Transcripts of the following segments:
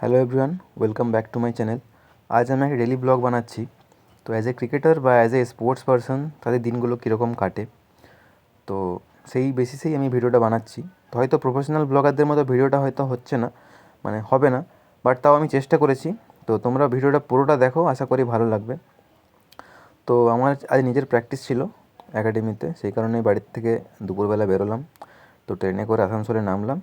Hello everyone, welcome back to my channel. আজ আমি একটা ডেলি ব্লগ বানাচ্ছি। তো অ্যাজ এ ক্রিকেটার বা অ্যাজ এ স্পোর্টস পারসন তাদের দিনগুলো কীরকম কাটে, তো সেই বেসিসেই আমি ভিডিওটা বানাচ্ছি। তো হয়তো প্রফেশনাল ব্লগারদের মতো ভিডিওটা হয়তো হচ্ছে না, মানে হবে না, বাট তাও আমি চেষ্টা করেছি। তো তোমরা ভিডিওটা পুরোটা দেখো, আশা করি ভালো লাগবে। তো আমার আজ নিজের প্র্যাকটিস ছিল একাডেমিতে, সেই কারণে বাড়ির থেকে দুপুরবেলা বেরোলাম। তো ট্রেনে করে আসানসোলে নামলাম,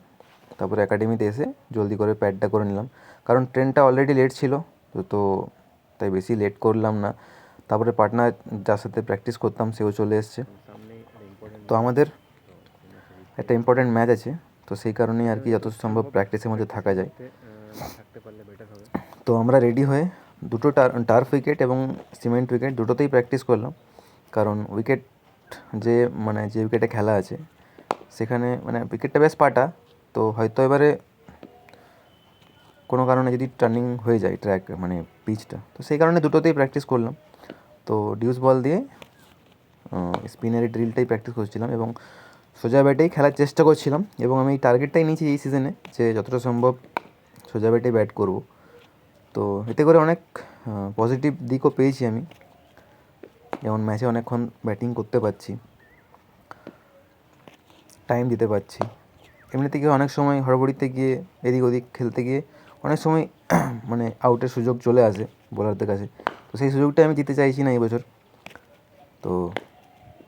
তারপরে একাডেমিতে এসে জলদি করে প্যাডটা করে নিলাম, কারণ ট্রেনটা অলরেডি লেট ছিল। তো তাই বেশি লেট করলাম না। তারপরে পার্টনার যার সাথে প্র্যাকটিস করতাম সেও চলে এসছে। তো আমাদের একটা ইম্পর্ট্যান্ট ম্যাচ আছে, তো সেই কারণেই আর কি যত সম্ভব প্র্যাকটিসের মধ্যে থাকা যায়। তো আমরা রেডি হয়ে দুটো টার্ফ উইকেট এবং সিমেন্ট উইকেট দুটোতেই প্র্যাকটিস করলাম, কারণ উইকেট যে উইকেটে খেলা আছে সেখানে উইকেটটা বেশ পাটা। তো হয়তো এবারে কোনো কারণে যদি টার্নিং হয়ে যায় ট্র্যাক পিচটা, তো সেই কারণে দুটোতেই প্র্যাকটিস করলাম। তো ডিউস বল দিয়ে স্পিনারি ড্রিলটাই প্র্যাকটিস করছিলাম এবং সোজা ব্যাটেই খেলার চেষ্টা করছিলাম, এবং আমি এই টার্গেটটাই নিয়েছি এই সিজনে যে যতটা সম্ভব সোজা ব্যাটেই ব্যাট করব। তো এতে করে অনেক পজিটিভ দিকও পেয়েছি আমি, যেমন ম্যাচে অনেকক্ষণ ব্যাটিং করতে পারছি, টাইম দিতে পারছি। এমনিতে গিয়ে অনেক সময় হড়বড়িতে গিয়ে এদিক ওদিক খেলতে গিয়ে অনেক সময় আউটের সুযোগ চলে আসে বোলারদের কাছে। তো সেই সুযোগটা আমি দিতে চাইছি না এই বছর। তো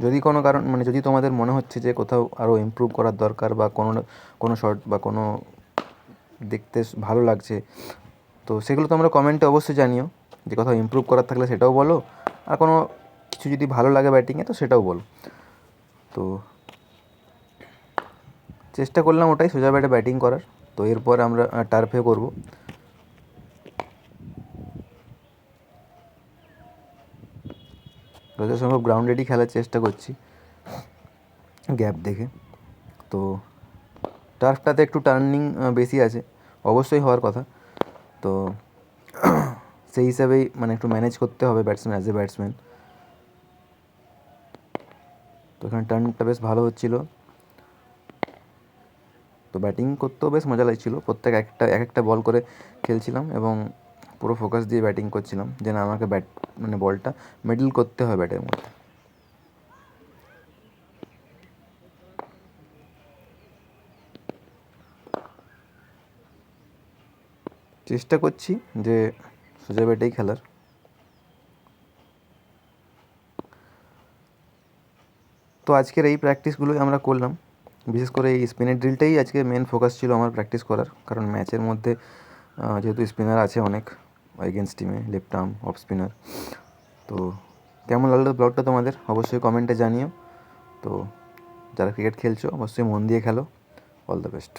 যদি কোনো কারণ যদি তোমাদের মনে হচ্ছে যে কোথাও আরও ইমপ্রুভ করার দরকার, বা কোনো শট বা কোনো দেখতে ভালো লাগছে, তো সেগুলো তোমরা কমেন্টে অবশ্যই জানিও। যে কোথাও ইমপ্রুভ করার থাকলে সেটাও বলো, আর কোনো কিছু যদি ভালো লাগে ব্যাটিংয়ে তো সেটাও বলো। তো চেষ্টা করলাম ওটাই, সোজা ব্যাটে ব্যাটিং করার। তো এরপর আমরা টার্ফে করব। যত সম্ভব গ্রাউন্ডেডই খেলার চেষ্টা করছি গ্যাপ দেখে। তো টার্ফটাতে একটু টার্নিং বেশি আছে, অবশ্যই হওয়ার কথা। তো সেই হিসাবেই একটু ম্যানেজ করতে হবে ব্যাটসম্যান, অ্যাজ এ ব্যাটসম্যান। তো এখানে টার্নটা বেশ ভালো হচ্ছিলো, তো ব্যাটিং করতেও বেশ মজা লাগছিলো। প্রত্যেক এক একটা বল করে খেলছিলাম এবং পুরো ফোকাস দিয়ে ব্যাটিং করছিলাম, যে না আমাকে বলটা মিডল করতে হয় ব্যাটের মধ্যে। চেষ্টা করছি যে সোজা ব্যাটেই খেলার। তো আজকের এই প্র্যাকটিসগুলোই আমরা করলাম, বিশেষ করে এই স্পিনের ড্রিলটাই আজকে মেন ফোকাস ছিল আমার প্র্যাকটিস করার, কারণ ম্যাচের মধ্যে যেহেতু স্পিনার আছে অনেক এগেনস্ট টিমে, লেফট আর্ম অফ স্পিনার। তো কেমন লাগলো ব্লগটা তোমাদের অবশ্যই কমেন্টে জানিও। তো যারা ক্রিকেট খেলছো অবশ্যই মন দিয়ে খেলো। All the best.